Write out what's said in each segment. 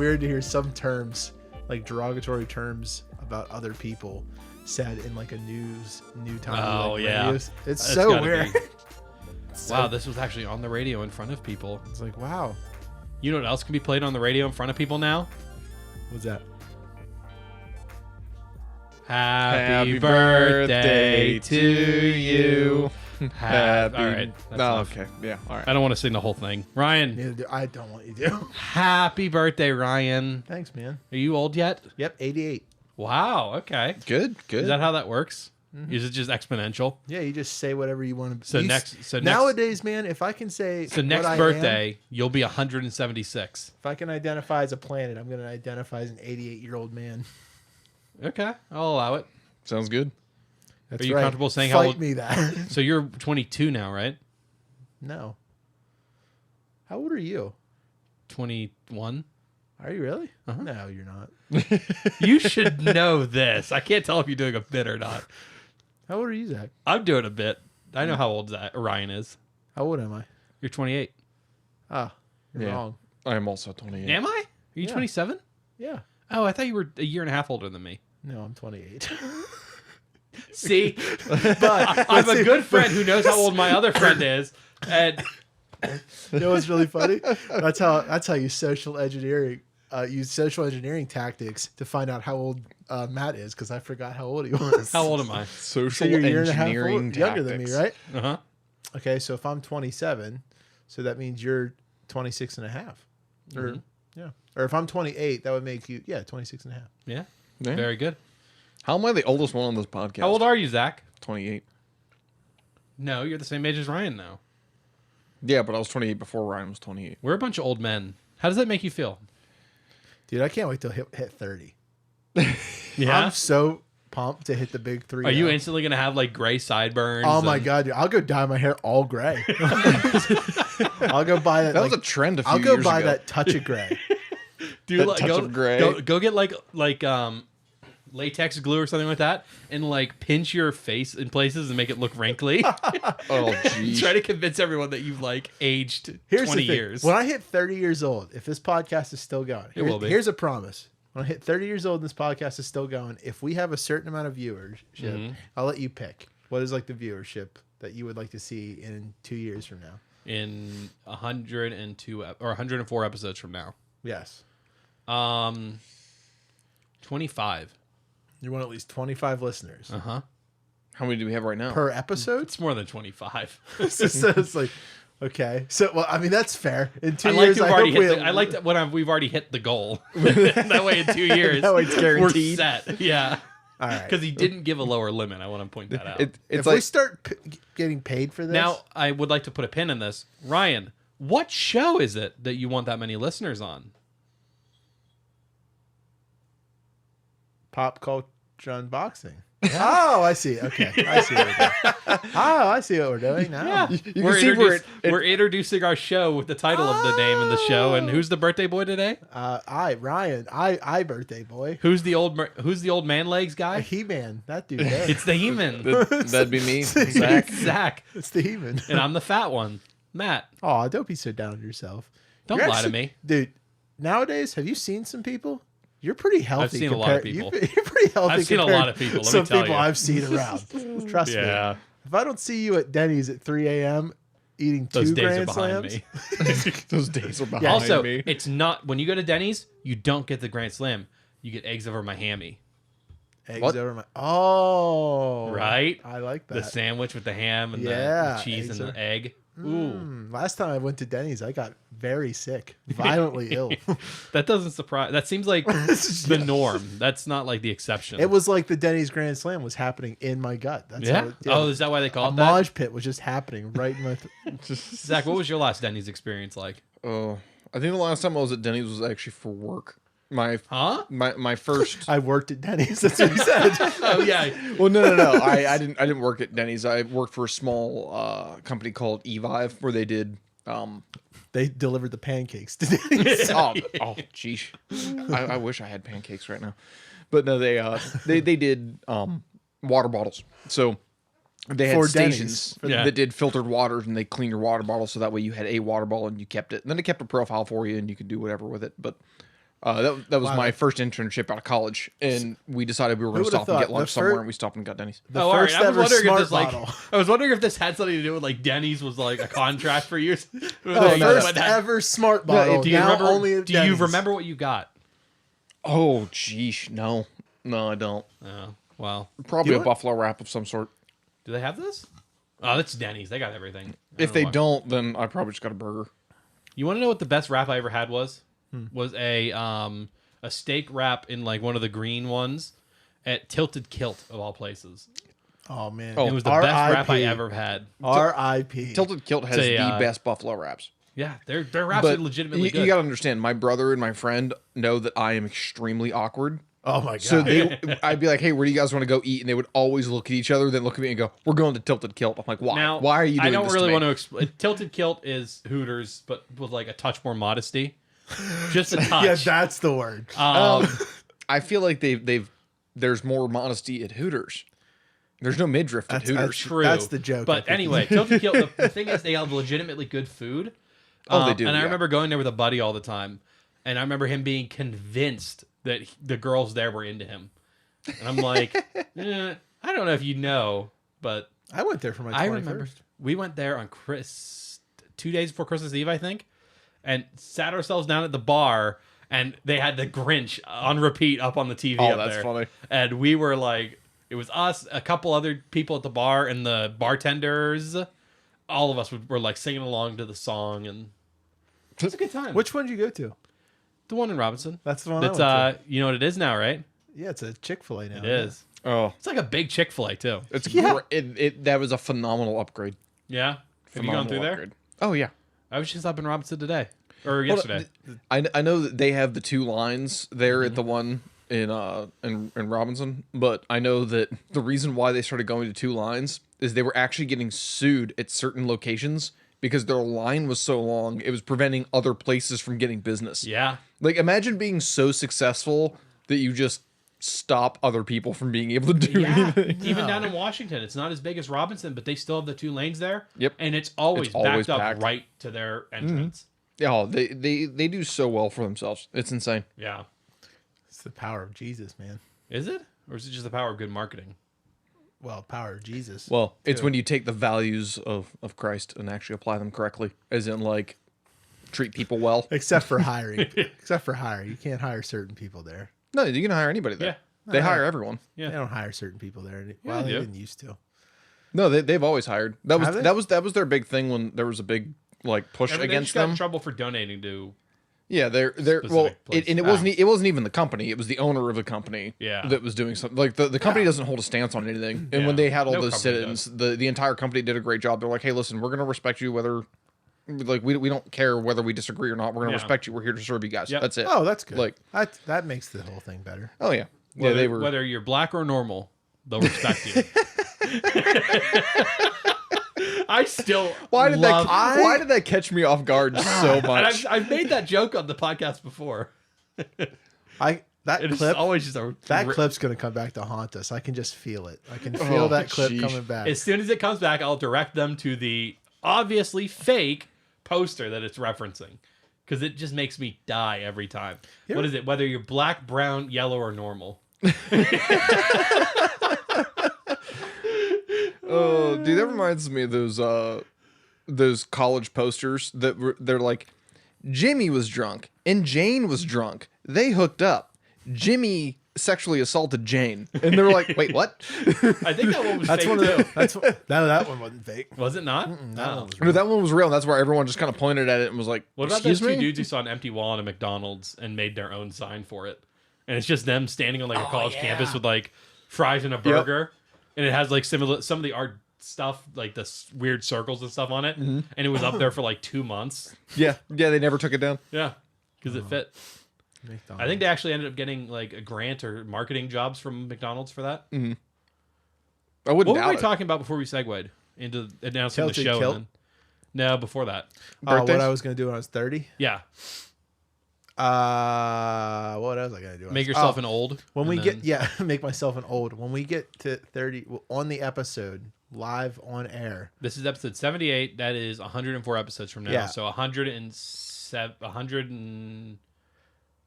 weird to hear some terms, like derogatory terms about other people, said in like a new time. Oh, like, yeah. radios. It's That's so gotta weird. be. Wow, this was actually on the radio in front of people. It's like, wow. You know what else can be played on the radio in front of people now? What's that? Happy birthday to you. Happy. All right. That's enough. Okay. Yeah. All right. I don't want to sing the whole thing. Ryan, Neither do I. Don't want you to. happy birthday, Ryan. Thanks, man. Are you old yet? Yep, 88. Wow. Okay. Good. Good. Is that how that works? Is it just exponential? Yeah, you just say whatever you want to. So nowadays, man, if I can say next what birthday, you'll be 176. if I can identify as a planet, I'm going to identify as an 88-year-old man. Okay, I'll allow it. Sounds good. That's Are you right. comfortable saying how Fight old? me that. So you're 22 now, right? No. How old are you? 21. Are you really? Uh-huh. No, you're not. You should know this. I can't tell if you're doing a bit or not. How old are you, Zach? I'm doing a bit. I know how old Ryan is. How old am I? You're 28. Ah, you're Yeah. wrong. I am also 28. Am I? Are you Yeah. 27? Yeah. Oh, I thought you were a year and a half older than me. No, I'm 28. See, But I'm a good friend who knows how old my other friend is, and you know what's really funny? That's how you social engineering. Use social engineering tactics to find out how old Matt is, because I forgot how old he was. how old am I? Social So you're a year and a half engineering old, younger than me, tactics. right? Uh huh. Okay, so if I'm 27, so that means you're 26 and a half. Or, yeah. Or if I'm 28, that would make you, 26 and a half. Yeah. Yeah. Very good. How am I the oldest one on this podcast? How old are you, Zach? 28. No, you're the same age as Ryan now. Yeah, but I was 28 before Ryan was 28. We're a bunch of old men. How does that make you feel? Dude, I can't wait till hit 30. Yeah. I'm so pumped to hit the big 3. Are you instantly gonna have like gray sideburns? Oh my god, dude! I'll go dye my hair all gray. I'll go buy that. That was a trend a few I'll years go ago. buy that touch of gray. Do That like touch of gray. Go get like latex glue or something like that, and like pinch your face in places and make it look wrinkly. Oh, geez. Try to convince everyone that you've like aged Here's 20 the thing. years. When I hit 30 years old, if this podcast is still going, It will be. here's a promise. When I hit 30 years old and this podcast is still going, if we have a certain amount of viewership, Mm-hmm. I'll let you pick. What is like the viewership that you would like to see in 2 years from now? In 102 or 104 episodes from now. Yes. 25. You want at least 25 listeners Uh-huh. How many do we have right now? per episode? It's more than 25. So it's like, okay. So, well, I mean, that's fair. In 2 I like years, to I have already hope hit we... the, I like that when we've already hit the goal. That way in 2 years That way it's guaranteed. we're set. Yeah. All right. Because he didn't give a lower limit. I want to point that out. It's If like we start getting paid for this... Now, I would like to put a pin in this. Ryan, what show is it that you want that many listeners on? Pop culture unboxing. Oh, I see. Okay. I see what we're doing. Oh, I see what we're doing now. you can see where We're introducing our show with the title of the name and the show. And who's the birthday boy today? Ryan, birthday boy. Who's the old man legs guy? He-Man, that dude there. It's the He-Man. that'd be me, Zach. Zach. It's the He-Man. And I'm the fat one, Matt. Oh, don't be so down on yourself. Don't You're lie to me. Dude, nowadays, have you seen some people? You're pretty healthy. I've seen a lot of people. You're pretty healthy. I've seen a lot of people, let me Some tell people you. I've seen around. Trust me. Yeah. If I don't see you at Denny's at 3 a.m. eating Those two days are Grand behind Slams, me. Those days are behind Also, me. it's not when you go to Denny's, you don't get the Grand Slam. You get eggs over my hammy. eggs What? over my... Oh. Right? I like that. The sandwich with the ham and Yeah, the cheese eggs and are- the egg. Ooh, Last time I went to Denny's, I got very sick, violently ill. that doesn't surprise. That seems like the norm. That's not like the exception. It was like the Denny's Grand Slam was happening in my gut. That's yeah. how it, Oh, is that why they call a it that? mosh pit was just happening right in my... Zach, what was your last Denny's experience like? Oh, I think the last time I was at Denny's was actually for work. My first. I worked at Denny's. That's what he said. Oh yeah. Well, no. I didn't work at Denny's. I worked for a small company called Evive where they did. They delivered the pancakes to Denny's. Geez. I wish I had pancakes right now, but no, they did water bottles. So they had For stations Denny's. Yeah. that did filtered waters, and they cleaned your water bottle so that way you had a water bottle and you kept it. And then it kept a profile for you, and you could do whatever with it. But That was Wow, my that's- first internship out of college, and we decided we were going Who to would've stop and get thought lunch the somewhere, fir- and we stopped and got Denny's. The all right. first I was ever wondering if smart this like bottle. I was wondering if this had something to do with like Denny's was like a contract for you. The no, no. first ever smart bottle. Do you now remember? only at Do you Denny's. remember what you got? Oh, geesh, no, I don't. Oh, well. Probably You a know what? buffalo wrap of some sort. Do they have this? Oh, that's Denny's. They got everything. I If know they why. don't, then I probably just got a burger. You want to know what the best wrap I ever had was? Was a steak wrap in like one of the green ones at Tilted Kilt of all places. Oh man, Oh, It was the best wrap I ever had. R.I.P. Tilted Kilt has Say, the best buffalo wraps. Yeah, their wraps are legitimately good. you got to understand, my brother and my friend know that I am extremely awkward. Oh my god. So I'd be like, "Hey, where do you guys want to go eat?" And they would always look at each other, then look at me and go, "We're going to Tilted Kilt." I'm like, "Why? Now, Why are you doing I don't this really to me?" want to explain. Tilted Kilt is Hooters, but with like a touch more modesty. Just a touch. yeah, that's the word. I feel like there's more modesty at Hooters. There's no midriff at Hooters. True. That's the joke, I But think. anyway, Tilted Kilt, the thing is they have legitimately good food. Oh, they do, And I yeah. remember going there with a buddy all the time. And I remember him being convinced that the girls there were into him. And I'm like, I don't know if you know, but I went there for my 21st. I remember we went there on 2 days before Christmas Eve, I think, and sat ourselves down at the bar, and they had the Grinch on repeat up on the TV Oh, up that's there. funny. And we were like, it was us, a couple other people at the bar, and the bartenders. All of us were like singing along to the song, and it was a good time. Which one did you go to? The one in Robinson. That's the one That's I went you know what it is now, right? Yeah, it's a Chick-fil-A now. It is. Oh, It's like a big Chick-fil-A too. it's Yeah. that was a phenomenal upgrade. Yeah. Have you gone through there? Upgrade. Oh yeah. I was just up in Robinson today or yesterday. I know that they have the two lines there Mm-hmm. at the one in Robinson, but I know that the reason why they started going to two lines is they were actually getting sued at certain locations because their line was so long it was preventing other places from getting business. Yeah. Like imagine being so successful that you just stop other people from being able to do Yeah, anything. even down in Washington, it's not as big as Robinson, but they still have the two lanes there. Yep. And it's always It's always backed up packed. right to their entrance. Oh, they do so well for themselves. It's insane. Yeah. It's the power of Jesus, man. Is it? Or is it just the power of good marketing? Well, power of Jesus. Well, it's when you take the values of Christ and actually apply them correctly, as in like treat people well. Except for hiring. Except for hiring. You can't hire certain people there. No, you can hire anybody there. Yeah. They hire everyone. Yeah. They don't hire certain people there. Yeah, Well, they they do. didn't used to. No, they've always hired. That was Have they? that was their big thing when there was a big like push They against just got in them. trouble for donating to. Yeah, they're well, Specific place. and it wasn't even the company. It was the owner of the company Yeah. that was doing something. Like the company doesn't hold a stance on anything. And Yeah. when they had all No those company sit-ins, the entire company did a great job. They're like, hey, listen, we're gonna respect you whether like we don't care whether we disagree or not. We're gonna Yeah. respect you. We're here to serve you guys. Yep. That's it. Oh, that's good. Like- that makes the whole thing better. Oh yeah. Whether, Yeah, they were. whether you're black or normal, they'll respect you. I still Why did love, why did that catch me off guard so And much? I've made that joke on the podcast before. That It's clip always just a that clip's gonna come back to haunt us. I can just feel it. I can feel that clip sheesh. coming back. As soon as it comes back, I'll direct them to the obviously fake poster that it's referencing. Because it just makes me die every time. Yeah. What is it? Whether you're black, brown, yellow, or normal. Oh, dude, that reminds me of those college posters they're like, Jimmy was drunk and Jane was drunk. They hooked up. Jimmy sexually assaulted Jane, and they were like, wait, what? I think that one was That's fake one of too. the. That's that one wasn't fake. Was it not? That Oh. one was No, that one was real. And that's where everyone just kind of pointed at it and was like, What about those excuse two me? dudes who saw an empty wall in a McDonald's and made their own sign for it? And it's just them standing on like a college campus with like fries and a burger, and it has like some of the art stuff, like the weird circles and stuff on it. And it was up there for like 2 months. Yeah, they never took it down. Yeah, because it fit. I think they actually ended up getting like a grant or marketing jobs from McDonald's for that. I wouldn't What were doubt we it. talking about before we segued into announcing the Tilted show? Kilt? And then, no, before that. what Birthdays? I was gonna do when I was 30. Yeah, What else was I gonna do? make yourself an old. When and we then- get make myself an old. When we get to 30 on the episode live on air. This is episode 78. That is 104 episodes from now. Yeah. So 107, 100 and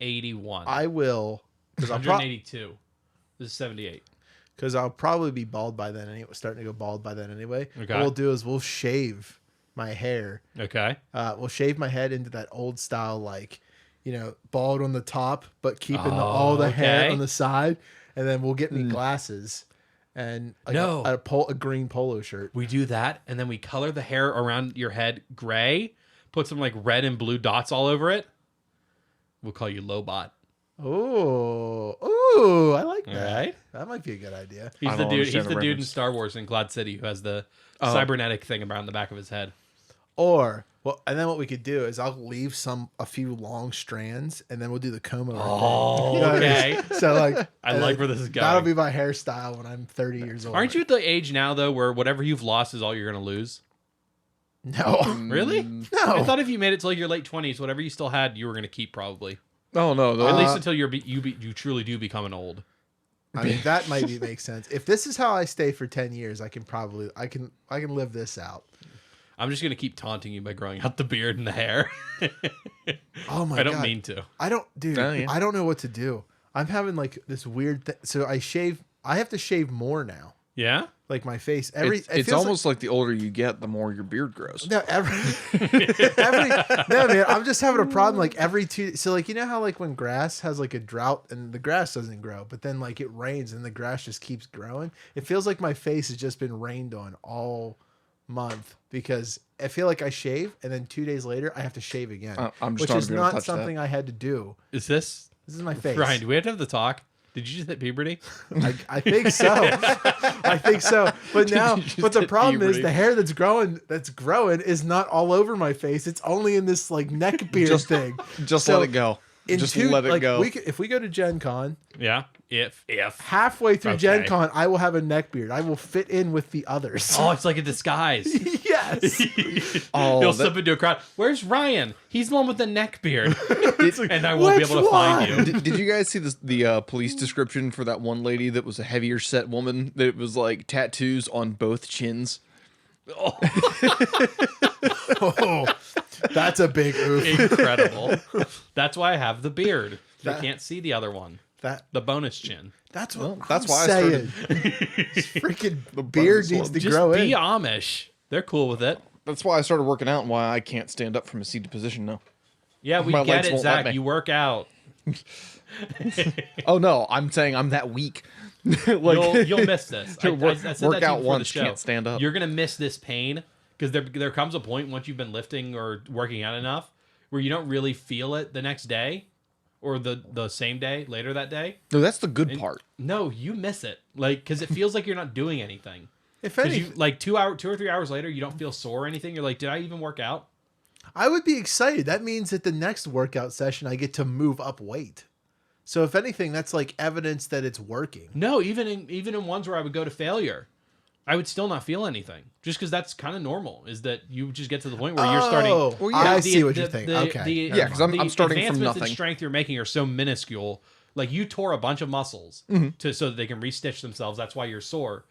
81. I will, because I'll 182. This is 78. because I'll probably be bald by then anyway. Starting to go bald by then anyway. Okay. What we'll do is we'll shave my hair. Okay. We'll shave my head into that old style, like, bald on the top, but keeping all the hair okay. on the side. And then we'll get me glasses and like a green polo shirt. We do that, and then we color the hair around your head gray, put some like red and blue dots all over it. We'll call you Lobot. Oh, I like that. All right. That might be a good idea. He's the don't dude. understand He's the the dude in reference. Star Wars in Cloud City who has the cybernetic thing around the back of his head. And then what we could do is I'll leave a few long strands, and then we'll do the comb over. Oh, thing. You know what I okay. mean? So like, I like where this is going. That'll be my hairstyle when I'm 30 years old. Aren't you at the age now though where whatever you've lost is all you're gonna lose? No, Really? no. I thought if you made it till your late 20s, whatever you still had, you were gonna keep probably. Oh no, At least until you truly do become an old. I mean, that might make sense. If this is how I stay for 10 years, I can live this out. I'm just gonna keep taunting you by growing out the beard and the hair. Oh my god. I don't mean to. I don't, dude. Oh, yeah. I don't know what to do. I'm having like this weird thing. So I have to shave more now. Yeah? Like my face. it's feels almost like the older you get, the more your beard grows. No, no, man, I'm just having a problem. Like every two, so like, how like when grass has like a drought and the grass doesn't grow, but then like it rains and the grass just keeps growing. It feels like my face has just been rained on all month because I feel like I shave and then 2 days later I have to shave again, I'm just which not is gonna touch not something I had to do. Is this This is my face. Ryan, do we have to have the talk? Did you just hit puberty? I think so. I think so. But now, but the hit problem is puberty? the hair that's growing is not all over my face. It's only in this like neck beard thing. Just So, let it go. in Just two- let it like, go. if we go to Gen Con, Yeah. If. halfway through Gen Okay. Con, I will have a neck beard. I will fit in with the others. Oh, it's like a disguise. Oh, Yes. You'll that- slip into a crowd. Where's Ryan? He's the one with the neck beard. and I won't be Which able to find one? you. Did you guys see the police description for that one lady that was a heavier set woman that was like tattoos on both chins? Oh, that's a big oof. Incredible. That's why I have the beard. They That- can't see the other one. The bonus chin. That's what. That's I'm why I saying. started. This freaking beard bonus needs one. to Just grow be in. Amish. They're cool with it. That's why I started working out and why I can't stand up from a seated position now. Yeah, we My get legs it, won't let Zach. me. You work out. Oh no, I'm saying I'm that weak. You'll miss this. I Work- said that work to you out before once, the show. can't stand up. You're gonna miss this pain because there comes a point once you've been lifting or working out enough where you don't really feel it the next day or the same day later that day. No, that's the good part. No, you miss it because it feels like you're not doing anything. If Because any, you like 2 or 3 hours later, you don't feel sore or anything. You're like, did I even work out? I would be excited. That means that the next workout session, I get to move up weight. So if anything, that's like evidence that it's working. No, even in ones where I would go to failure, I would still not feel anything. Just because that's kind of normal. Is that you just get to the point where you're starting. Oh, Well, yeah. I the- see what the- you're thinking. the- Okay. the- Yeah, 'cause I'm the starting from advancements in nothing. strength you're making are so minuscule. Like you tore a bunch of muscles so that they can restitch themselves. That's why you're sore.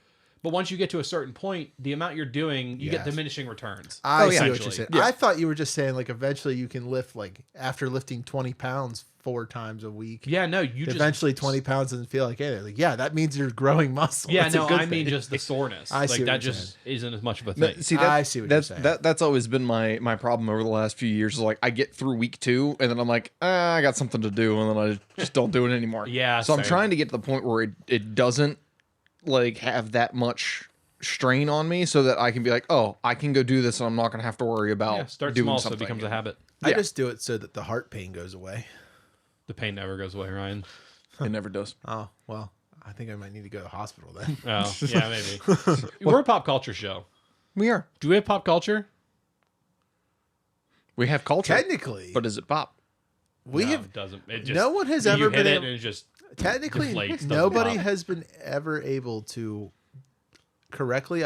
But once you get to a certain point, the amount you're doing, you get Yes. diminishing returns. I Oh, see yeah. what you're Essentially. saying. Yeah. I thought you were just saying like eventually you can lift like after lifting 20 pounds 4 times a week. Yeah, no, you just Eventually 20 pounds doesn't feel like anything. Like, yeah, that means you're growing muscle. Yeah, That's a no, good I mean thing. just the soreness. I see like what that you're just isn't as much of a No, thing. see, I see what you're saying. That's always been my problem over the last few years. Is like I get through week 2 and then I'm like, I got something to do, and then I just don't do it anymore. Yeah, So I'm same. trying to get to the point where it doesn't like have that much strain on me, so that I can be like, oh, I can go do this, and I'm not gonna have to worry about Yeah, start doing small so it something. becomes a habit. I yeah. just do it so that the heart pain goes away. The pain never goes away, Ryan. It never does. Oh, well, I think I might need to go to the hospital then. Oh, yeah, maybe. We're a pop culture show. We are. Do we have pop culture? We have culture, Technically, but is it pop? we No, have it doesn't. It just, no one has you ever hit been it able, and it just technically deflates, doesn't nobody pop. has been ever able to correctly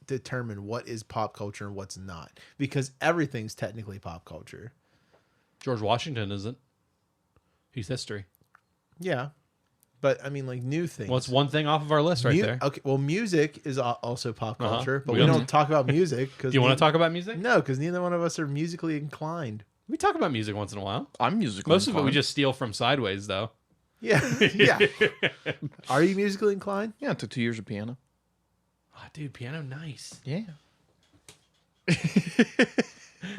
determine what is pop culture and what's not, because everything's technically pop culture. George Washington isn't. He's history. Yeah, but I mean like new things. Well, it's one thing off of our list right there. Okay, well, music is also pop culture, but We we don't- don't talk about music because Do you want to talk about music? No, because neither one of us are musically inclined. We talk about music once in a while. I'm musical. Most of it we just steal from Sideways, though. Yeah, yeah. Are you musically inclined? Yeah, I took 2 years of piano. Oh, dude, piano, nice. Yeah.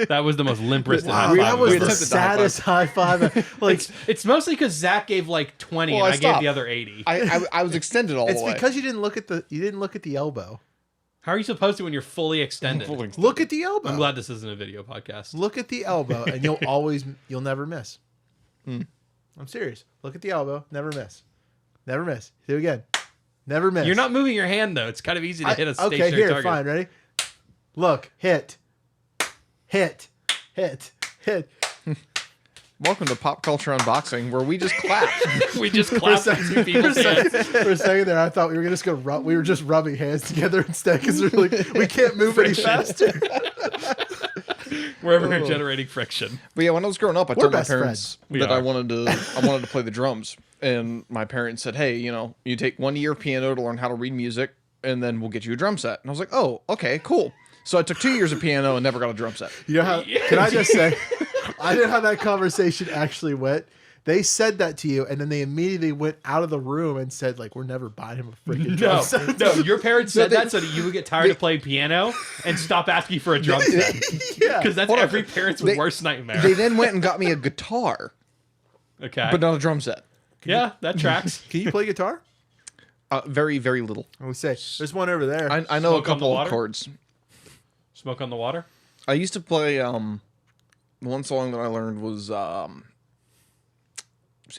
That was the most limpest Wow, high that five. was I've the ever- saddest high five. Like It's mostly because Zach gave like 20 Well, and I I gave stopped. the other 80. I was extended all it's the way. because you didn't look at the elbow. How are you supposed to when you're fully extended? Look at the elbow. I'm glad this isn't a video podcast. Look at the elbow, and you'll never miss. I'm serious. Look at the elbow. Never miss. Never miss. Do it again. Never miss. You're not moving your hand though. It's kind of easy to hit a stationary okay, here, target. fine. Ready? Look. Hit. Hit. Hit. Hit. Welcome to Pop Culture Unboxing, where we just clap. We just clapped at two people's hands. For a second there, I thought we were just gonna we were just rubbing hands together instead because we're like we can't move any faster. Wherever we're generating friction. But yeah, when I was growing up, I We're told my best parents We that are. I wanted to play the drums, and my parents said, "Hey, you take 1 year of piano to learn how to read music, and then we'll get you a drum set." And I was like, "Oh, okay, cool." So I took 2 years of piano and never got a drum set. You know how? Can I just say? I know how that conversation actually went. They said that to you, and then they immediately went out of the room and said, "Like, we're never buying him a freaking drum No, set." no, your parents said they- that so that you would get tired of playing piano and stop asking for a drum set. Yeah. Because that's Hold on. every parent's They- worst nightmare. They then went and got me a guitar, Okay. but not a drum set. Yeah, that tracks. Can you play guitar? Very, very little. I would say there's one over there. I know Smoke a on the couple water? of chords. Smoke on the water? I used to play. One song that I learned was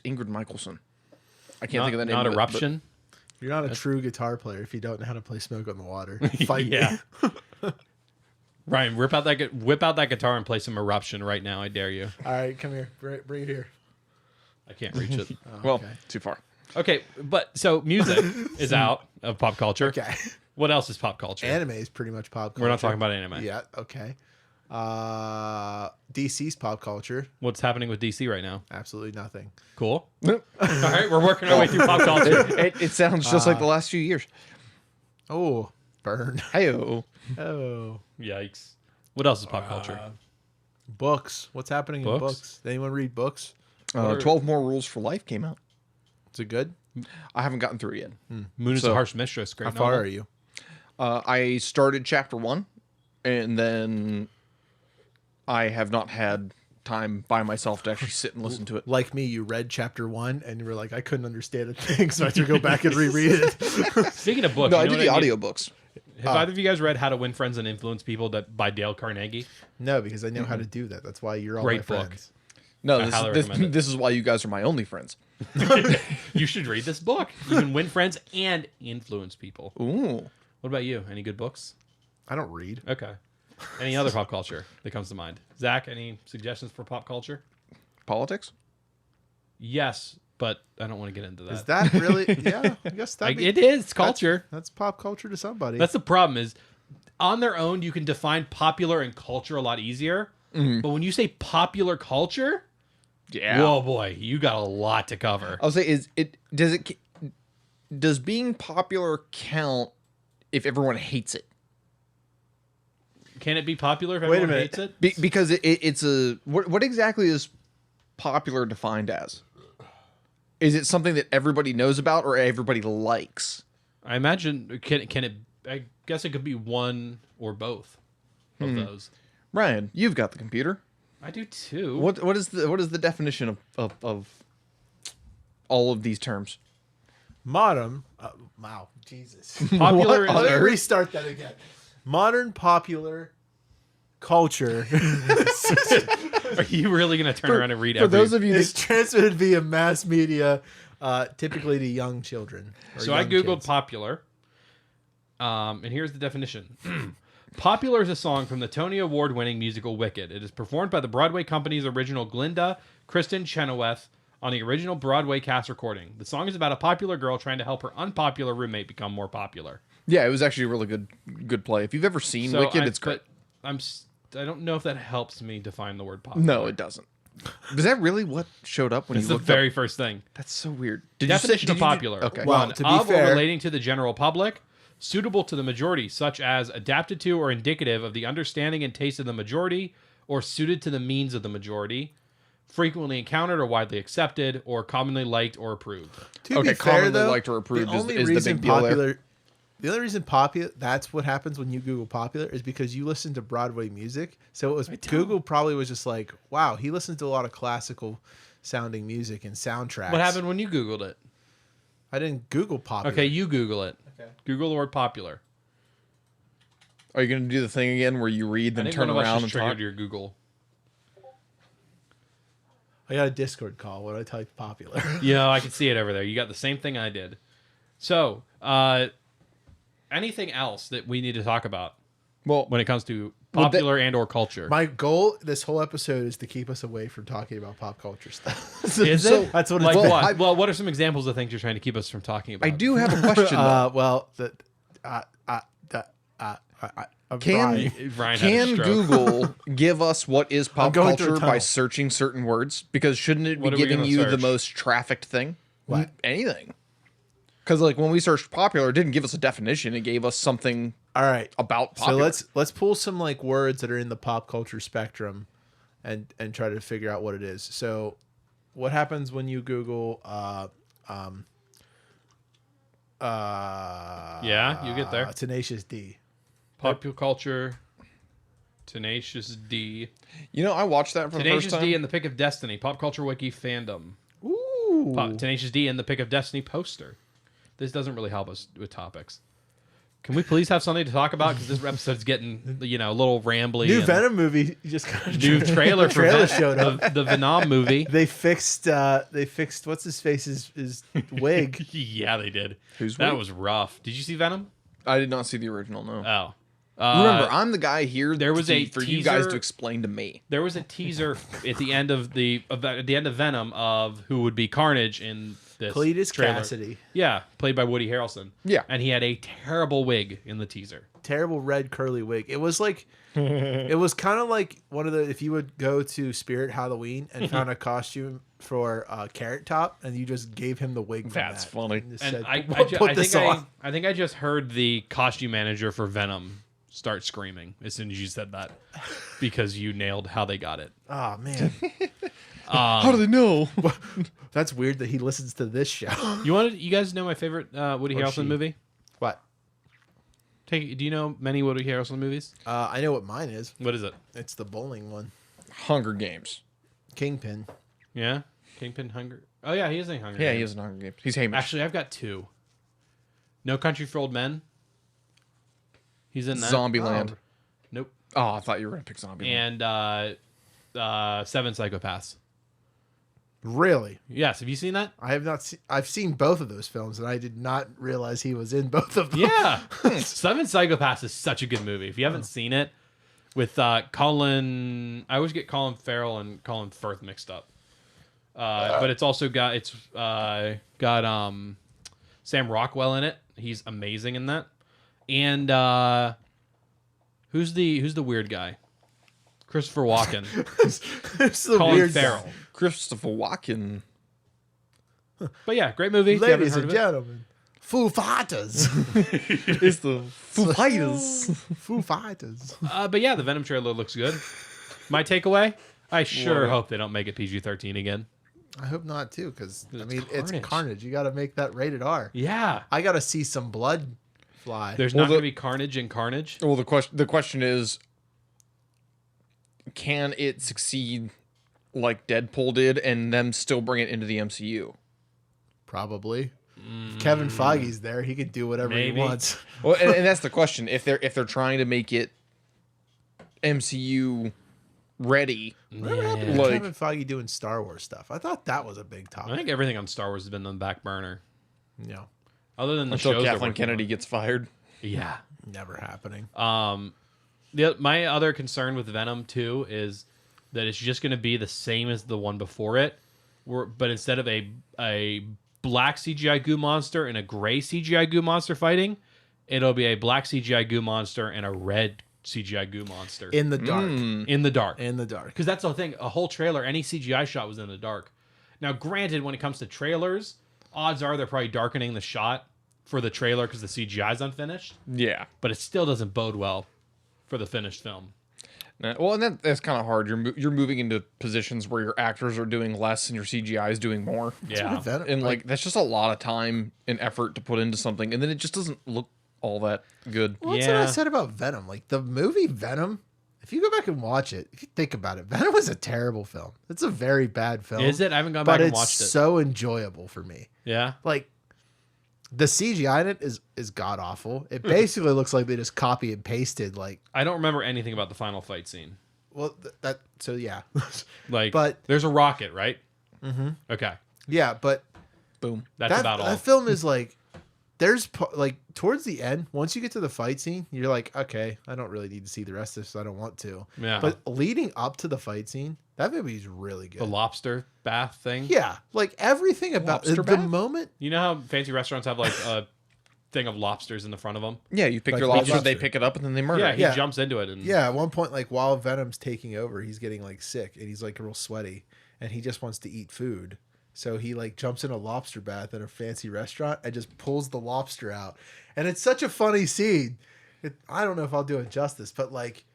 Ingrid Michaelson. I can't think of the name. Not of it, but- Eruption? You're not a true guitar player if you don't know how to play "Smoke on the Water." Fight Yeah. me. Ryan, whip out that guitar and play some Eruption right now. I dare you. All right, come here. Bring it here. I can't reach it. Well, Okay. too far. Okay, but so music is out of pop culture. Okay. What else is pop culture? Anime is pretty much pop culture. We're not talking about anime. Yeah. Okay. DC's pop culture. What's happening with DC right now? Absolutely nothing. Cool. All right, we're working our way through pop culture. It sounds just like the last few years. Oh, burn. Hey-o. Oh. Yikes. What else is pop culture? Books. What's happening in Books? books? Does anyone read books? 12 More Rules for Life came out. Is it good? I haven't gotten through it yet. Moon is so- a Harsh Mistress. Great How far novel. are you? I started chapter 1, and then I have not had time by myself to actually sit and listen to it. Like me, you read chapter 1 and you were like, I couldn't understand a thing, so I had to go back and reread it. Speaking of books, No, you I know did the what mean? audiobooks. Have either of you guys read How to Win Friends and Influence People by Dale Carnegie? No, because I know how to do that. That's why you're all Great my book. friends. No, I highly this, recommend it. this is why you guys are my only friends. You should read this book. You can win friends and influence people. Ooh. What about you? Any good books? I don't read. Okay. Any other pop culture that comes to mind? Zach, any suggestions for pop culture? Politics? Yes, but I don't want to get into that. Is that really? Yeah, I guess that it is culture. That's pop culture to somebody. That's the problem is on their own, you can define popular and culture a lot easier. But when you say popular culture, Yeah. whoa, boy, you got a lot to cover. I'll say, does being popular count if everyone hates it? Can it be popular if Wait a everyone minute. hates it? Because it's a what exactly is popular defined as? Is it something that everybody knows about or everybody likes? I imagine can it? I guess it could be one or both of those. Ryan, you've got the computer. I do too. What is the definition of all of these terms? modern. Wow, Jesus. Popular? Let me is, restart that again. Modern popular culture are you really going to turn around and read For every? those of you is that transmitted via mass media, typically to young children. or So I young googled kids. popular, and here's the definition. Popular is a song from the Tony Award-winning musical Wicked. It is performed by the Broadway company's original Glinda Kristen Chenoweth on the original Broadway cast recording. The song is about a popular girl trying to help her unpopular roommate become more popular. yeah, it was actually a really good play. If you've ever seen Wicked, it's great. but I don't know if that helps me define the word popular. No, it doesn't. Is that really what showed up when It's you the looked very up? first thing. That's so weird. Did Definition you of say, popular. Okay. Well, One, to be of or fair- relating to the general public, suitable to the majority, such as adapted to or indicative of the understanding and taste of the majority, or suited to the means of the majority, frequently encountered or widely accepted, or commonly liked or approved. To Okay, be fair, commonly though, liked or approved the only is the reason big deal there. popular. The only reason popular, that's what happens when you Google popular, is because you listen to Broadway music. So it was Google probably was just like, wow, he listens to a lot of classical sounding music and soundtracks. What happened when you Googled it? I didn't Google popular. Okay, you Google it. Okay. Google the word popular. Are you going to do the thing again where you read, I then think turn one of us around just and talk? triggered your Google. I got a Discord call when I typed popular. Yeah, I can see it over there. You got the same thing I did. So, anything else that we need to talk about Well, when it comes to Well, that- popular and or culture? My goal this whole episode is to keep us away from talking about pop culture stuff. Is so- it? That's what it's Like been. what? Well, what are some examples of things you're trying to keep us from talking about? I do have a question, though. Well, I'm Can trying. Ryan had a Can stroke. Google give us what is pop going through a culture by tunnel. searching certain words? Because shouldn't it be What are we giving gonna you the search? most trafficked thing? What? Anything. Because like when we searched popular, it didn't give us a definition. It gave us something All right. about popular. So let's pull some like words that are in the pop culture spectrum, and try to figure out what it is. So, what happens when you Google? Yeah, you get there. Tenacious D. Popular culture, Tenacious D. You know, I watched that for the Tenacious first time. D and the Pick of Destiny. Pop Culture Wiki fandom. Ooh. Tenacious D and the Pick of Destiny poster. This doesn't really help us with topics. Can we please have something to talk about? Because this episode's getting, a little rambly. New and Venom movie just got a New trailer for trailer showed up. the Venom movie. They fixed what's his face's wig. Yeah, they did. Who's that wig? was rough. Did you see Venom? I did not see the original. No. Oh. Remember, I'm the guy here. there was a for you guys teaser- to explain to me. There was a teaser at the end of at the end of Venom of who would be Carnage in this Cletus trailer. Cassidy. Yeah, played by Woody Harrelson. Yeah. And he had a terrible wig in the teaser. Terrible red curly wig. It was like it was kind of like one of the if you would go to Spirit Halloween and found a costume for Carrot Top and you just gave him the wig. From That's that funny. and just And said, I think I just heard the costume manager for Venom start screaming as soon as you said that because you nailed how they got it. Oh man, How do they know? that's weird that he listens to this show. You guys know my favorite Woody Or Harrelson she. movie? What? Do you know many Woody Harrelson movies? I know what mine is. What is it? It's the bowling one. Hunger Games. Kingpin. Yeah, Kingpin, Hunger. Oh yeah, he is in Hunger. Yeah, Games. he is in Hunger Games. He's Hamish. Actually, I've got two. No Country for Old Men. He's in that. Zombieland. Nope. Oh, I thought you were gonna pick Zombieland. And Seven Psychopaths. Really? Yes, have you seen that? I have not seen. I've seen both of those films, and I did not realize he was in both of them. Yeah. Seven Psychopaths is such a good movie. If you haven't seen it, with Colin, I always get Colin Farrell and Colin Firth mixed up. But it's also got Sam Rockwell in it. He's amazing in that. And who's the weird guy? Christopher Walken. It's the Colin weird Farrell. guy. Christopher Walken. But yeah, great movie. If you haven't Ladies heard and of it. gentlemen, Foo Fighters. It's the Foo Fighters. Foo Fighters. But yeah, the Venom trailer looks good. My takeaway: I sure What? hope they don't make it PG-13 again. I hope not too, because I It's mean it's Carnage. Carnage. You got to make that rated R. Yeah, I got to see some blood fly. there's Well, not going to the- be Carnage in Carnage. Well, the question is, can it succeed like Deadpool did, and them still bring it into the MCU? Probably. Kevin Feige's there. He can do whatever Maybe. he wants. Well, and that's the question. If they're trying to make it MCU ready, Whatever happened to Like- Kevin Feige doing Star Wars stuff? I thought that was a big I topic. think everything on Star Wars has been on the back burner, No, other than the until shows. they're Kathleen working Kennedy on. gets fired. Yeah. never happening. My other concern with Venom 2 is that it's just going to be the same as the one before it, but instead of a black CGI goo monster and a gray CGI goo monster fighting, it'll be a black CGI goo monster and a red CGI goo monster In the dark. in the dark. In the dark. Because that's the thing. A whole trailer, any CGI shot was in the dark. Now, granted, when it comes to trailers, odds are they're probably darkening the shot for the trailer because the CGI is unfinished. Yeah. But it still doesn't bode well for the finished film. Well, and that's kind of hard. You're moving into positions where your actors are doing less and your CGI is doing more. Yeah. Venom, And like that's just a lot of time and effort to put into something, and then it just doesn't look all that good. well, that's what I Yeah. said about Venom. Like the movie Venom, if you go back and watch it, if you think about it, Venom was a terrible film. It's a very bad film. Is it? I haven't gone but back and it's watched it. so enjoyable for me. Yeah. Like the CGI in it is god awful. It basically looks like they just copy and pasted. Like, I don't remember anything about the final fight scene. well, that so yeah, Like, But- there's a rocket, right? Mm-hmm. Okay. yeah, but Boom. That's about all. That film is like, there's like towards the end, once you get to the fight scene, you're like, okay, I don't really need to see the rest of this. So I don't want to. Yeah. But leading up to the fight scene, that movie is really good. The lobster bath thing. Yeah, like everything about Lobster the bath? moment. You know how fancy restaurants have like a thing of lobsters in the front of them? Yeah, you pick Like your Big lobster, they Lobster. pick it up, and then they murder Yeah, it. he Yeah. jumps into it and Yeah, at one point, like while Venom's taking over, he's getting like sick and he's like real sweaty and he just wants to eat food. So he like jumps in a lobster bath at a fancy restaurant and just pulls the lobster out. And it's such a funny scene. I don't know if I'll do it justice, but like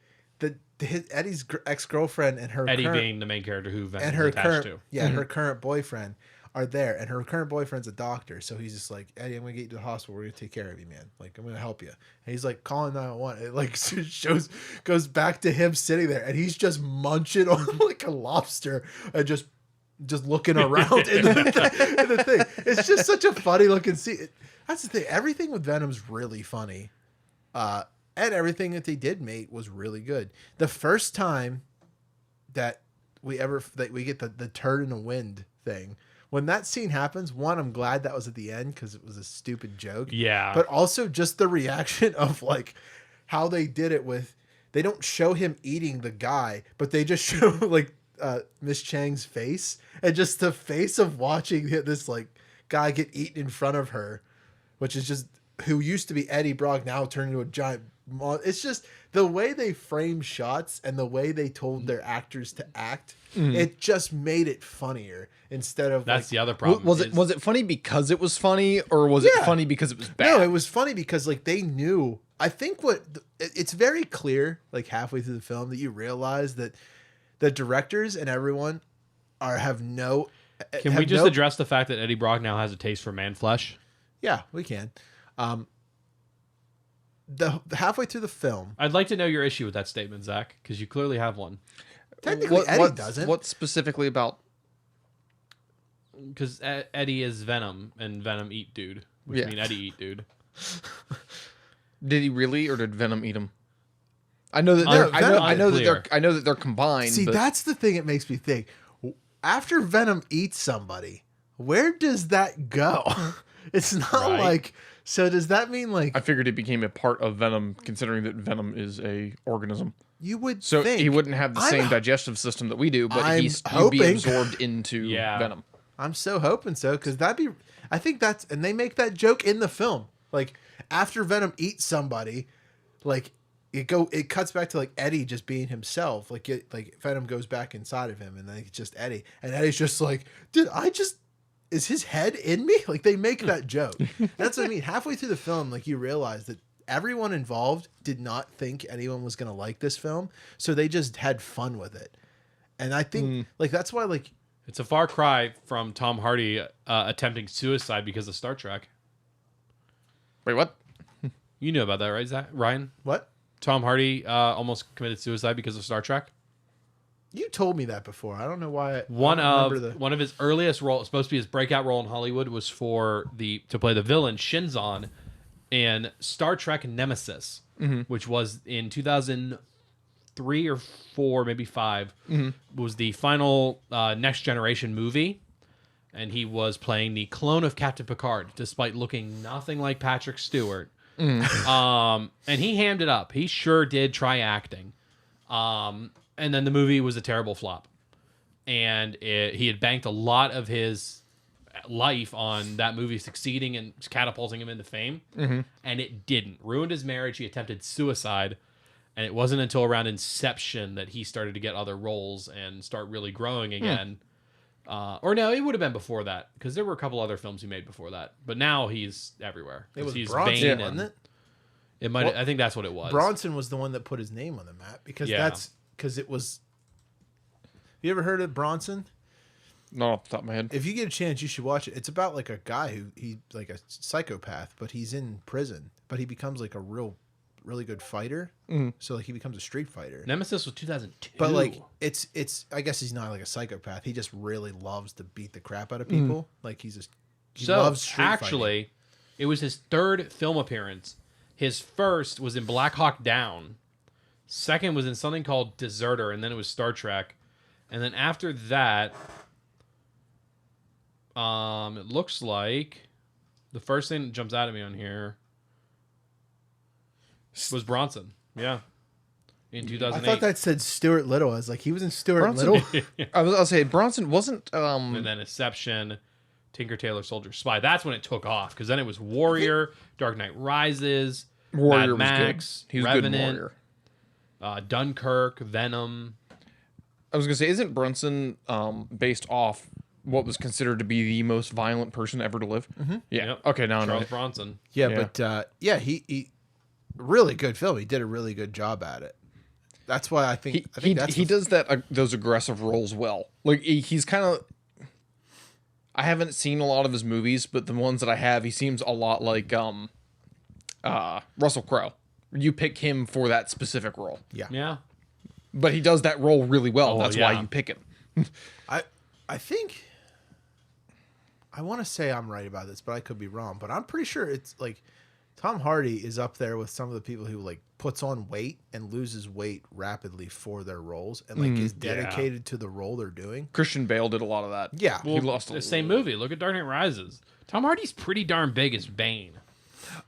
Eddie's ex-girlfriend and her Eddie current, being the main character who Venom and is her attached current to. her current boyfriend are there, and her current boyfriend's a doctor, so he's just like, Eddie, I'm gonna get you to the hospital, we're gonna take care of you, man, like I'm gonna help you. And he's like calling 911. It like goes back to him sitting there and he's just munching on like a lobster and just looking around in the thing. It's just such a funny looking scene. That's the thing, everything with Venom's really funny, and everything that they did mate was really good. The first time that we get the turd in the wind thing, when that scene happens, one, I'm glad that was at the end because it was a stupid joke. Yeah. But also just the reaction of like how they did it with, they don't show him eating the guy, but they just show like Miss Chang's face, and just the face of watching this like guy get eaten in front of her, which is just who used to be Eddie Brock now turned into a giant. It's just the way they framed shots and the way they told their actors to act. It just made it funnier instead of That's like, the other problem. Was it funny because it was funny, or was it Yeah. funny because it was bad? No, it was funny because like they knew. I think it's very clear like halfway through the film that you realize that the directors and everyone have no. Can we just address the fact that Eddie Brock now has a taste for man flesh? Yeah, we can. The halfway through the film, I'd like to know your issue with that statement, Zach, because you clearly have one. technically Eddie doesn't. What specifically about? Because Eddie is Venom, and Venom eat dude, which Yeah. mean Eddie eat dude. Did he really, or did Venom eat him? I know that Un- they're. I know that unclear. they're. I know that they're combined. See, but that's the thing. It makes me think. After Venom eats somebody, where does that go? It's not Right. like. So does that mean like I figured it became a part of Venom, considering that Venom is a organism. you would So think he wouldn't have the I'm- same digestive system that we do, but I'm he'd be hoping. absorbed into Yeah. Venom. I'm so hoping so, because that'd be. I think that's, and they make that joke in the film. Like after Venom eats somebody, like it cuts back to like Eddie just being himself. Like Venom goes back inside of him, and then it's just Eddie, and Eddie's just like, is his head in me? Like they make that joke. That's what I mean. Halfway through the film, like you realize that everyone involved did not think anyone was gonna like this film, so they just had fun with it. And I think like that's why like. It's a far cry from Tom Hardy attempting suicide because of Star Trek. Wait, what? You knew about that, right, Zach? Ryan? What? Tom Hardy almost committed suicide because of Star Trek. You told me that before. I don't know why. One I don't remember of his earliest roles, supposed to be his breakout role in Hollywood, was to play the villain Shinzon in Star Trek Nemesis, which was in 2003 or 4, maybe 5. Was the final Next Generation movie, and he was playing the clone of Captain Picard, despite looking nothing like Patrick Stewart. And he hammed it up. He sure did try acting. And then the movie was a terrible flop. And he had banked a lot of his life on that movie succeeding and catapulting him into fame. And it didn't. Ruined his marriage. He attempted suicide. And it wasn't until around Inception that he started to get other roles and start really growing again. Or no, it would have been before that, because there were a couple other films he made before that. But now he's everywhere. It was he's Bronson, Bane wasn't it? It might. Well, I think that's what it was. Bronson was the one that put his name on the map because Yeah. because it was. You ever heard of Bronson? Not off the top of my head. If you get a chance, you should watch it. It's about like a guy who like a psychopath, but he's in prison, but he becomes like a really good fighter. Mhm. So like he becomes a street fighter. Nemesis was 2002. But like it's I guess he's not like a psychopath. He just really loves to beat the crap out of people. Like he loves street actually, it was his third film appearance. His first was in Black Hawk Down. Second was in something called Deserter, and then it was Star Trek. And then after that, it looks like the first thing that jumps out at me on here was Bronson. Yeah. In 2008. I thought that said Stuart Little. I was like, he was in Stuart Little. I'll say Bronson wasn't. And then Inception, Tinker Tailor Soldier Spy. That's when it took off, because then it was Warrior, Dark Knight Rises, Warrior Mad was Max, good. He was Revenant, good in Warrior. Dunkirk, Venom. I was gonna say, isn't Brunson based off what was considered to be the most violent person ever to live? Mm-hmm. Yeah. Yep. Okay. Now I know. Charles Bronson. Yeah, Yeah. but he really good film. He did a really good job at it. That's why I think He does that those aggressive roles well. Like he's kind of. I haven't seen a lot of his movies, but the ones that I have, he seems a lot like Russell Crowe. You pick him for that specific role. Yeah. But he does that role really well. Oh, That's yeah. why you pick him. I think I want to say I'm right about this, but I could be wrong. But I'm pretty sure it's like Tom Hardy is up there with some of the people who like puts on weight and loses weight rapidly for their roles and like is dedicated to the role they're doing. Christian Bale did a lot of that. Yeah. He lost The same movie. Look at Dark Knight Rises. Tom Hardy's pretty darn big as Bane.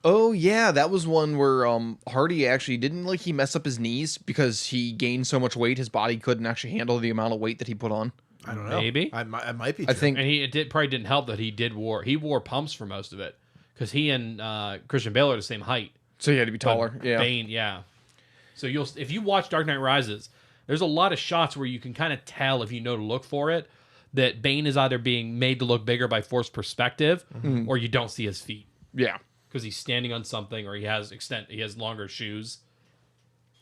Oh yeah, that was one where Hardy actually didn't like he mess up his knees because he gained so much weight his body couldn't actually handle the amount of weight that he put on. I don't know. Maybe. I might be. I True. think And it probably didn't help that he wore pumps for most of it, because he and Christian Bale are the same height. so. He had to be taller. But Yeah. Bane, yeah. So if you watch Dark Knight Rises, there's a lot of shots where you can kind of tell, if you know to look for it, that Bane is either being made to look bigger by forced perspective, or you don't see his feet Yeah. because he's standing on something, or he has longer shoes.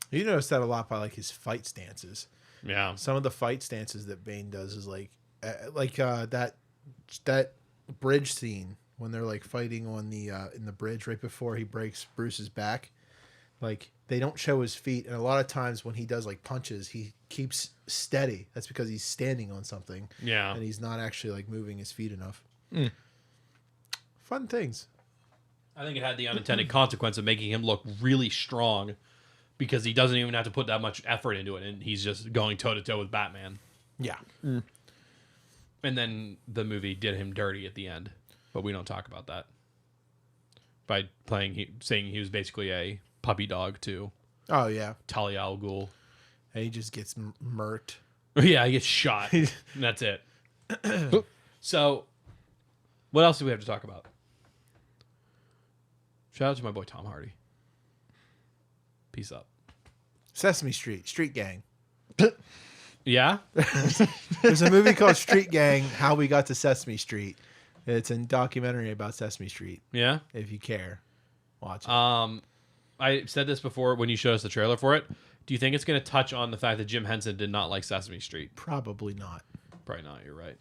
You notice that a lot by like his fight stances. Yeah. Some of the fight stances that Bane does is like that bridge scene when they're like fighting on the in the bridge right before he breaks Bruce's back. Like they don't show his feet, and a lot of times when he does like punches, he keeps steady. That's because he's standing on something. Yeah. And he's not actually like moving his feet enough. Fun things. I think it had the unintended consequence of making him look really strong, because he doesn't even have to put that much effort into it, and he's just going toe to toe with Batman. Yeah. And then the movie did him dirty at the end, but we don't talk about that. By saying he was basically a puppy dog to Oh yeah. Talia al Ghul. And he just gets murked. Yeah, he gets shot. And that's it. So, what else do we have to talk about? Shout out to my boy Tom Hardy. Peace up. Sesame Street, Street Gang. Yeah? There's a movie called Street Gang, How We Got to Sesame Street. It's a documentary about Sesame Street. Yeah? If you care, watch it. I said this before when you showed us the trailer for it. Do you think it's going to touch on the fact that Jim Henson did not like Sesame Street? Probably not. Probably not. You're right.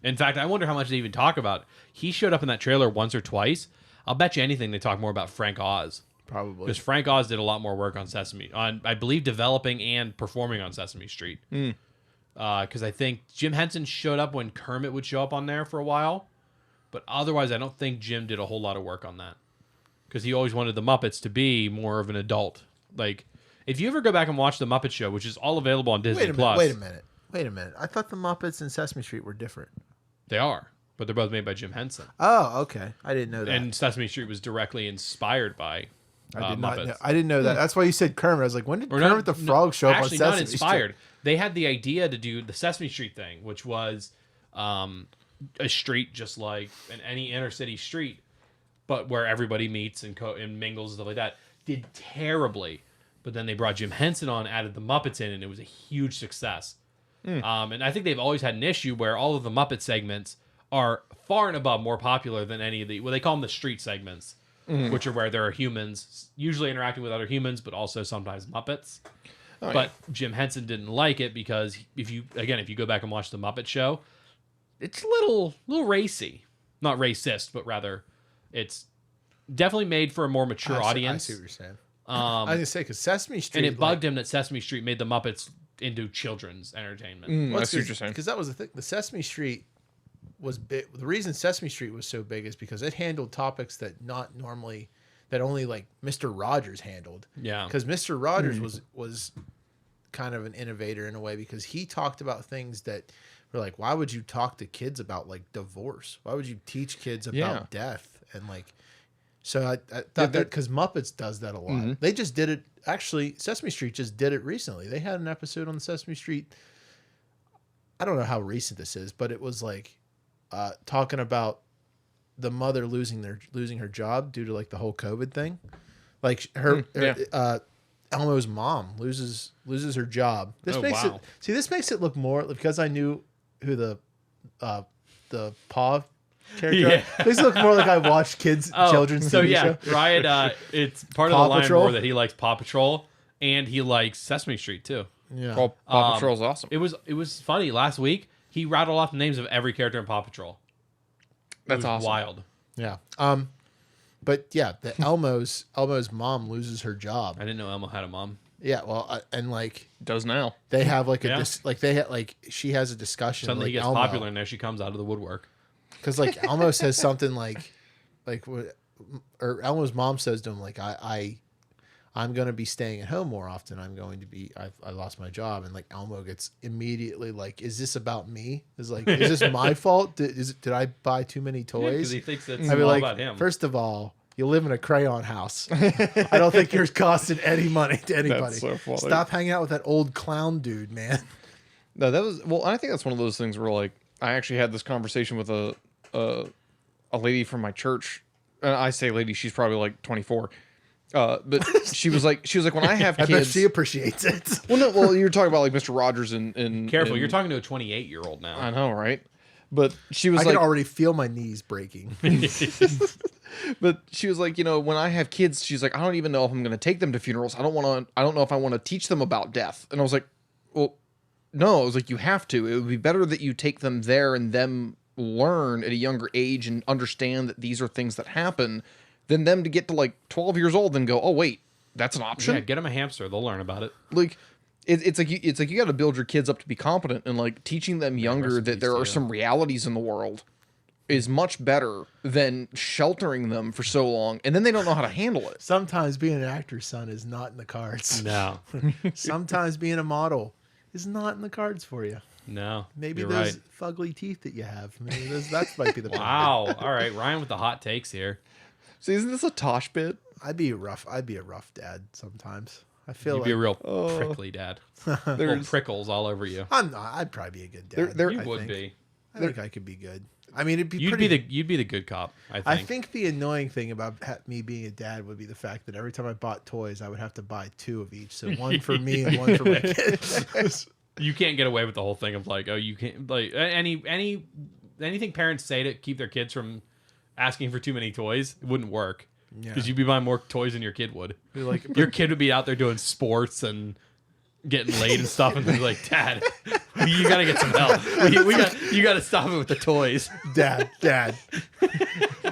In fact, I wonder how much they even talk about. He showed up in that trailer once or twice. I'll bet you anything they talk more about Frank Oz. Probably. Because Frank Oz did a lot more work on I believe, developing and performing on Sesame Street. Because I think Jim Henson showed up when Kermit would show up on there for a while. But otherwise, I don't think Jim did a whole lot of work on that. Because he always wanted the Muppets to be more of an adult. Like, if you ever go back and watch The Muppet Show, which is all available on Disney+. Wait a minute. I thought the Muppets and Sesame Street were different. They are. But they're both made by Jim Henson. Oh, okay. I didn't know that. And Sesame Street was directly inspired by Muppets. I didn't know that. That's why you said Kermit. I was like, when did Or Kermit the Frog show up on actually, Sesame not Street? inspired. They had the idea to do the Sesame Street thing, which was a street just like any inner city street, but where everybody meets and mingles and stuff like that. Did terribly, but then they brought Jim Henson on, added the Muppets in, and it was a huge success. And I think they've always had an issue where all of the Muppet segments are far and above more popular than any of the, well, they call them the street segments, which are where there are humans usually interacting with other humans, but also sometimes Muppets. But Jim Henson didn't like it because if you go back and watch the Muppet Show, it's a little racy, not racist, but rather it's definitely made for a more mature audience. I see what you're saying. I was gonna say because Sesame Street, and it bugged him that Sesame Street made the Muppets into children's entertainment. I see what you're saying. Because that was the thing. The Sesame Street was big. The reason Sesame Street was so big is because it handled topics that only like Mr. Rogers handled. Yeah. Because Mr. Rogers was kind of an innovator in a way because he talked about things that were like, why would you talk to kids about like divorce? Why would you teach kids about death? And like, so I thought that because Muppets does that a lot. They just did it. Actually, Sesame Street just did it recently. They had an episode on Sesame Street. I don't know how recent this is, but it was like talking about the mother losing her job due to like the whole COVID thing. Like Elmo's mom loses her job. This makes it look more because I knew who the Paw character. Yeah. Makes it look more like I watched children's TV show. Ryan, it's part of Paw the line Patrol? more that he likes Paw Patrol and he likes Sesame Street too. Yeah. Paw Patrol's awesome. It was funny last week. He rattled off the names of every character in Paw Patrol. That's awesome. Wild. Yeah. But yeah, the Elmo's mom loses her job. I didn't know Elmo had a mom. Yeah. Well, and like Does now. they have like she has a discussion. Suddenly like he gets Elmo, popular and there she comes out of the woodwork. because like Elmo says something or Elmo's mom says to him like I'm going to be staying at home more often. I lost my job. And like Elmo gets immediately like, is this about me? Is this my fault? Did I buy too many toys? Because he thinks that's I'd be all like, about him. first of all, you live in a crayon house. I don't think you're costing any money to anybody. That's so funny. Stop hanging out with that old clown dude, man. No, I think that's one of those things where like I actually had this conversation with a lady from my church. I say lady, she's probably like 24. But she was like, when I have kids, I bet she appreciates it. Well, you're talking about like Mr. Rogers and Careful, you're talking to a 28-year-old now. I know, right? But she was I like, can already feel my knees breaking. but she was like, when I have kids, she's like, I don't even know if I'm going to take them to funerals. I don't know if I want to teach them about death. And I was like, well, no. I was like, you have to. It would be better that you take them there and them learn at a younger age and understand that these are things that happen than them to get to like 12 years old and go, oh wait, that's an option. Yeah, get them a hamster. They'll learn about it. Like it's like you got to build your kids up to be competent, and like teaching them younger that there are some realities in the world is much better than sheltering them for so long, and then they don't know how to handle it. Sometimes being an actor's son is not in the cards. No. Sometimes being a model is not in the cards for you. No. Maybe you're those right. fugly teeth that you have. Maybe that might be the problem. Wow. All right. Ryan with the hot takes here. So isn't this a Tosh bit? I'd be a rough dad sometimes. I feel You'd like be a real prickly dad. Little prickles all over you. I'm not. I'd probably be a good dad. You would be. I think I could be good. I mean, it'd be You'd be the good cop. I think. I think the annoying thing about me being a dad would be the fact that every time I bought toys, I would have to buy 2 of each. So one for me and one for my kids. You can't get away with the whole thing of like, oh, you can't like anything parents say to keep their kids from asking for too many toys. It wouldn't work because you'd be buying more toys than your kid would. Like, your kid would be out there doing sports and getting laid and stuff, and they'd be like, Dad, you gotta get some help. You gotta stop it with the toys. Dad,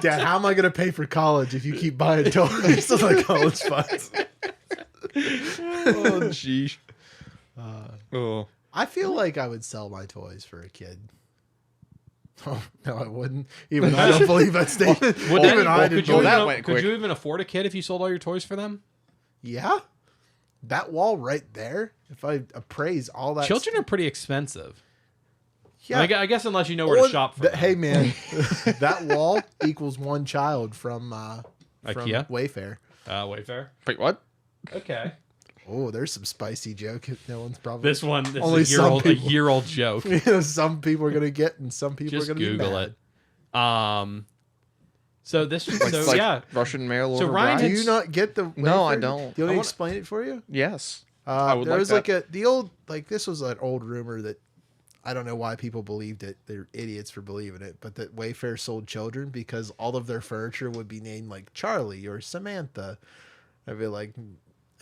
how am I gonna pay for college if you keep buying toys? It's like college funds. Oh, geez. I feel like I would sell my toys for a kid. Oh, no, I wouldn't. Even I don't believe that statement. Could you even afford a kid if you sold all your toys for them? Yeah. That wall right there, if I appraise all that. Children are pretty expensive. Yeah. I guess unless you know where to shop for them. Hey, man, that wall equals 1 child from IKEA? Wayfair. Wayfair? Wait, what? Okay. Oh, there's some spicy joke. No one's probably This only is a year old joke. Some people are gonna get, and some people Just are gonna Google be mad. it. So this, like Russian mail order. So Ryan, do you not get the? No, I Wayfair? don't. Do you want me to explain it for you? Yes, I would. There like was that. this was an old rumor that I don't know why people believed it. They're idiots for believing it, but that Wayfair sold children because all of their furniture would be named like Charlie or Samantha. I'd be like,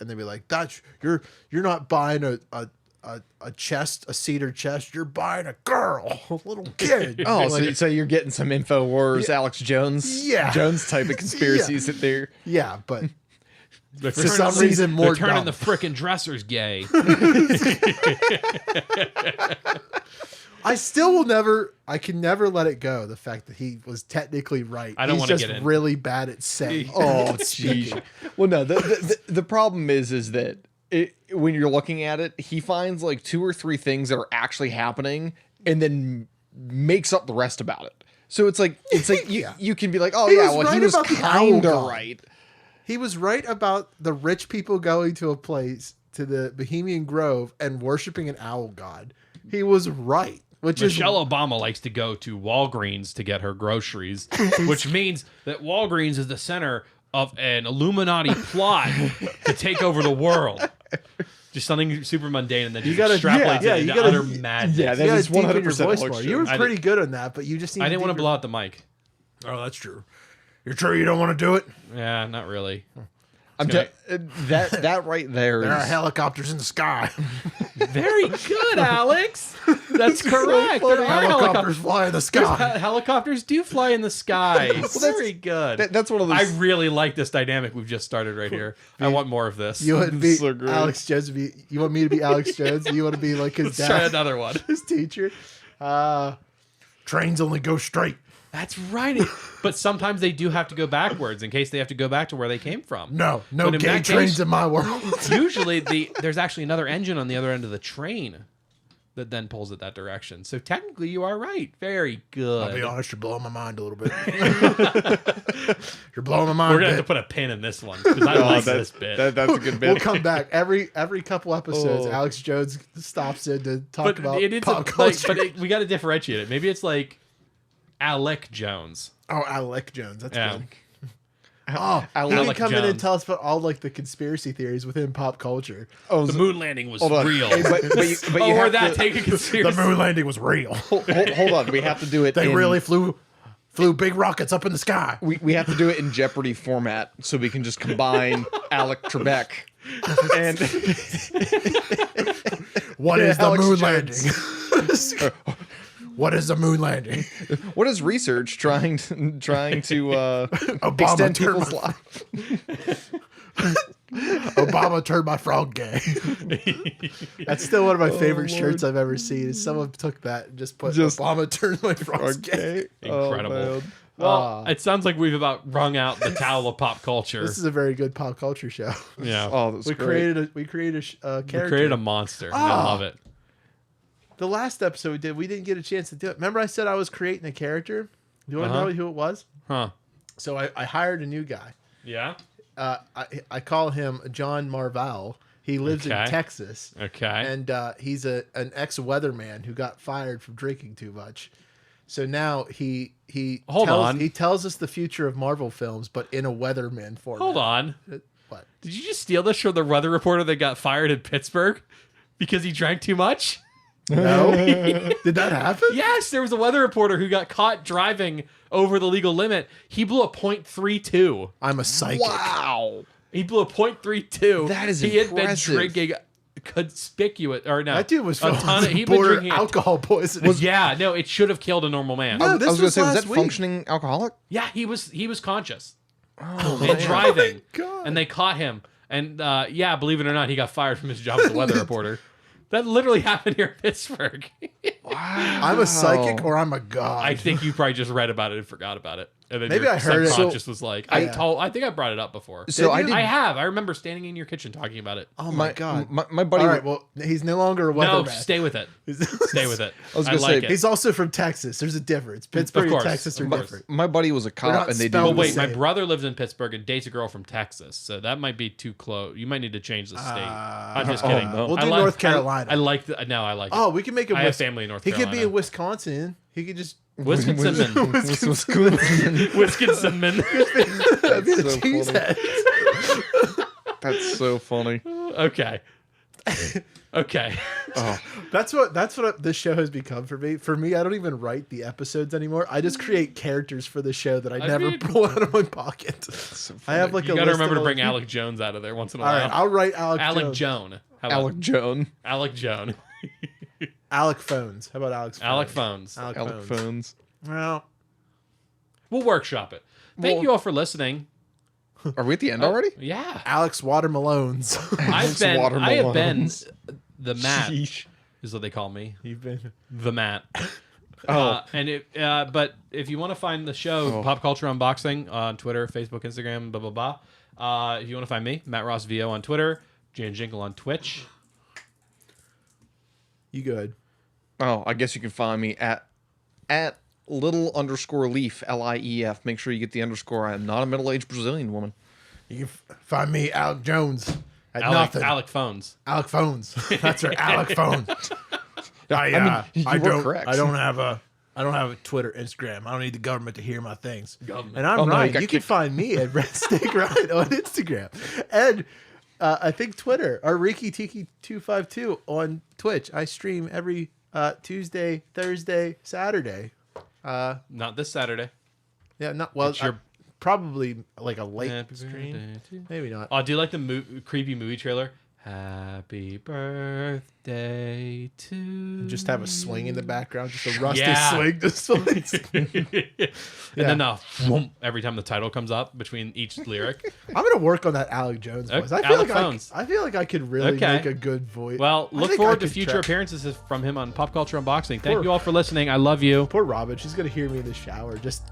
and they'd be like, "That's you're not buying a chest, a cedar chest. You're buying a girl, a little kid." Oh, Like, so you're getting some InfoWars, Alex Jones, Jones type of conspiracies in there. yeah, but For some reason more they're turning dumb. the frickin' dressers gay. I can never let it go. The fact that he was technically right. I don't He's wanna just get in. really bad at saying. Oh, jeez. Well, no, the problem is that when you're looking at it, he finds like 2 or 3 things that are actually happening and then makes up the rest about it. So it's like you can be like, oh He yeah, was well right he was about the kind owl of god. right. He was right about the rich people going to a place, to the Bohemian Grove, and worshiping an owl god. He was right. Michelle Obama likes to go to Walgreens to get her groceries, which means that Walgreens is the center of an Illuminati plot to take over the world. Just something super mundane, and then You just gotta- extrapolates yeah, it you into gotta- utter madness. Yeah, You that gotta is deepen your 100% voice Alex more. You were Jones. pretty good on that, but you just need. I didn't want to deepen- blow out the mic. Oh, that's true. You're sure you don't want to do it? Yeah, not really. I'm gonna- that right there There are is helicopters in the sky. Very good, Alex. That's correct. There are Helicopters fly in the sky. Helicopters do fly in the sky. Very good. that's one of those. I really like this dynamic we've just started right here. I want more of this. You want to be So great. Alex Jones? You want me to be Alex Jones? You want to be like his Let's try dad, another one. his teacher? Trains only go straight. That's right. But sometimes they do have to go backwards in case they have to go back to where they came from. No But in gay that trains case- in my world. Usually there's actually another engine on the other end of the train that then pulls it that direction. So technically you are right. Very good. I'll be honest, you're blowing my mind a little bit. You're blowing my mind. We're gonna a have to bit. put a pin in this one because I like this bit. that's a good bit. We'll come back every couple episodes. Oh. Alex Jones stops in to talk but about it is pop culture. we got to differentiate it. Maybe it's like Alec Jones. Oh, Alec Jones. That's Yeah. good. Oh, he can Alec come in and Jones. tell us about all like the conspiracy theories within pop culture. Oh, The moon landing was hold on. real. Hey, but you or have that to, take a conspiracy. landing was real. hold on. We have to do it. They in- really flew big rockets up in the sky. We have to do it in Jeopardy format so we can just combine Alec Trebek and What is the Alex moon Jones. landing? What is the moon landing? what is research trying to Obama extend turned people's my, lives? Obama turned my frog gay. That's still one of my favorite shirts I've ever seen. Is someone took that and just put Obama turned my frog gay. Incredible. Oh, man. Well, it sounds like we've about wrung out the towel of pop culture. This is a very good pop culture show. Yeah. Oh, that's We great. created a character. We created a monster. I Ah. love it. The last episode we didn't get a chance to do it. Remember I said I was creating a character? You want to know who it was? Huh. So I hired a new guy. Yeah. I call him John Marval. He lives in Okay. Texas. Okay. And he's an ex-weatherman who got fired from drinking too much. So now he Hold tells, on. He tells us the future of Marvel films, but in a weatherman format. Hold on. What? Did you just steal this from the weather reporter that got fired in Pittsburgh because he drank too much? No? Did that happen? Yes, there was a weather reporter who got caught driving over the legal limit. He blew a .32. I'm a psychic. Wow. He blew a .32. That is He had been impressive. drinking conspicuous, or no, That dude was a ton of, he'd been border drinking alcohol poisoning. Yeah, no, it should have killed a normal man. No, I this was gonna was say, was last that week. functioning alcoholic? Yeah, he was conscious Oh, and driving, God. and they caught him. And yeah, believe it or not, he got fired from his job as a weather reporter. That literally happened here in Pittsburgh. I'm a psychic or I'm a god. I think you probably just read about it and forgot about it. And then Maybe your I heard it. subconscious was like, Yeah. I think I brought it up before. So I you? did. I have. I remember standing in your kitchen talking about it. Oh my god. My buddy. All right, well, he's no longer a No, weatherman. stay with it. Stay with it. I was I gonna like say, it. He's also from Texas. There's a difference. Pittsburgh course, and Texas are of course. different. my buddy was a not cop, and they spelled did. the Wait, my same. brother lives in Pittsburgh and dates a girl from Texas, so that might be too close. You might need to change the state. I'm just oh, kidding. no. We'll I do like- North Carolina. I like the. No, I like it. Oh, we can make a. I have family in North He could be Carolina. in Wisconsin. He could just. Wisconsin. Wisconsin. Wisconsin. That'd be so a cheese funny. head. That's so funny. Okay. Okay. Oh, That's what this show has become for me. For me, I don't even write the episodes anymore. I just create characters for the show that I never mean- pull out of my pocket. so I have like You a gotta list remember of to bring all- Alec Jones out of there once in a All while. right, I'll write Alec Jones. Joan. How about Alec Joan. Alec Joan? Alec Phones. How about Alex? Alec Phones? Phones. Alec Phones. Well, We'll workshop it. Thank Well- you all for listening. Are we at the end already? Yeah. Alex Watermalones. I have been Watermelons. the Matt Sheesh. is what they call me. You've been. The Matt. Oh, But if you want to find the show, Pop Culture Unboxing on Twitter, Facebook, Instagram, blah, blah, blah. If you want to find me, Matt Ross VO on Twitter, Jan Jinkle on Twitch. You good? oh, I guess you can find me at little_leaf LIEF. Make sure you get the underscore. I am not a middle-aged Brazilian woman. You can find me, Alec Jones. At nothing. Alec Phones. Alec Phones. That's right, Alec Phones. you were correct. I don't have a Twitter, Instagram. I don't need the government to hear my things. Government. And I'm Oh, no, you Ryan. got You can kicked. find me at Red Steak Ryan on Instagram, and I think Twitter or Riki Tiki 252 on Twitch. I stream every Tuesday, Thursday, Saturday. Not this Saturday. Yeah, not well. It's your- probably like a late Happy stream. birthday to- Maybe not. Oh, I do like the creepy movie trailer. Happy birthday to Just have a swing in the background, just a rusty Yeah. swing. Just and Yeah. then whoomp, every time the title comes up between each lyric. I'm gonna work on that Alec Jones voice. I Okay, feel Alec like Phones. I feel like I could really Okay. make a good voice. Well, I look think I forward to could future try. appearances from him on Pop Culture Unboxing. Thank Poor- you all for listening. I love you. Poor Robin, she's gonna hear me in the shower. Just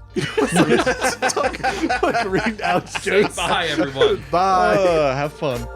like reading Alex Say Jones. bye, everyone. Bye. Have fun.